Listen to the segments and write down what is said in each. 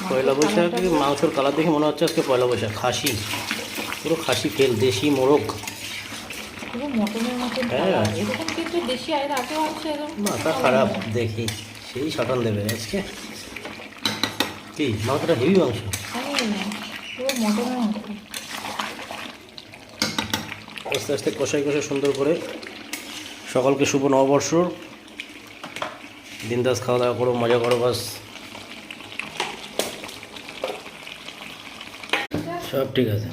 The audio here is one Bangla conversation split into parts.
পয়লা বৈশাখে মাংসর কালার দেখে মনে হচ্ছে আজকে পয়লা বৈশাখ। খাসি, পুরো খাসি ফেল, দেশি মোরগ। পুরো মটনের মতন হ্যাঁ। কালার। এরকম কিন্তু দেশি আয়ের আগেও আছে এরকম। মাথা খারাপ দেখি, সেই সাটান দেবে আজকে। কি মাংসটা হেভি মাংস। পুরো মটনের মতো। আস্তে আস্তে কষাই কষাই সুন্দর করে। সকালকে শুভ নববর্ষ, দিনদাস খাওয়া দাওয়া করো, মজা করো, বাস সব ঠিক আছে।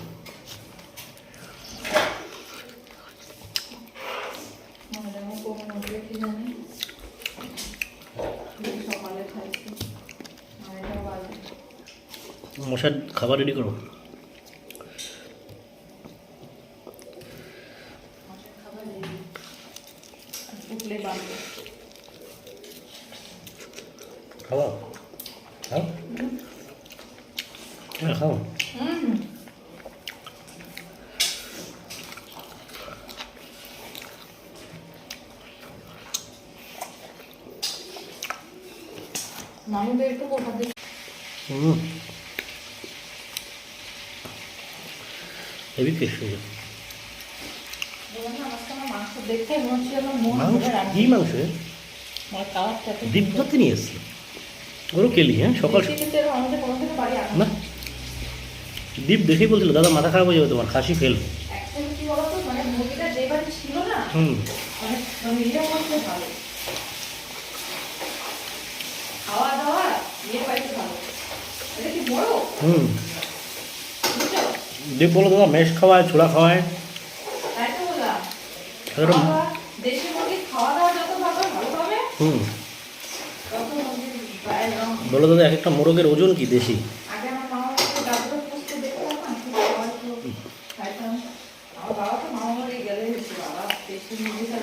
মশার খাবার রেডি করো। খাওয়া খাও, হ্যাঁ খাও। মামুদের একটু কোথা দিয়ে হেভি টেস্ট হয়ে যায়। মাংস দেখতে মনে হচ্ছে আমার মন মাংস কি মাংস দ্বীপ ধরতে নিয়ে এসছি ওরও কেলি। হ্যাঁ সকাল আমাদের কোনো থেকে বাড়ি আসে না, দ্বীপ দেখেই বলছিল দাদা মাথা খারাপ হয়ে যাবে তোমার, খাসি ফেল। অ্যাকচুয়ালি কি বলতো, মানে মুরগিটা যে বাড়ি ছিল না, মানে ইয়ে করতে ভালো, খাওয়া দাওয়া ইয়ে পাইতে ভালো। এটা কি বড়? বুঝছো? দ্বীপ বলো দাদা মেশ খাওয়ায়, ছোলা খাওয়ায়। তাই তো বললাম, দেশি মুরগির খাওয়া দাওয়া যত ভালো হবে তত মুরগির গায়ের রং। বলো দাদা এক একটা মোরগের ওজন কি দেশি? আগে আমার মামা দাদুরা পুষতে দেখতাম না, খাইতাম। আমার বাবা তো মামা বাড়ি গেলে বাবা দেশি মুরগিটা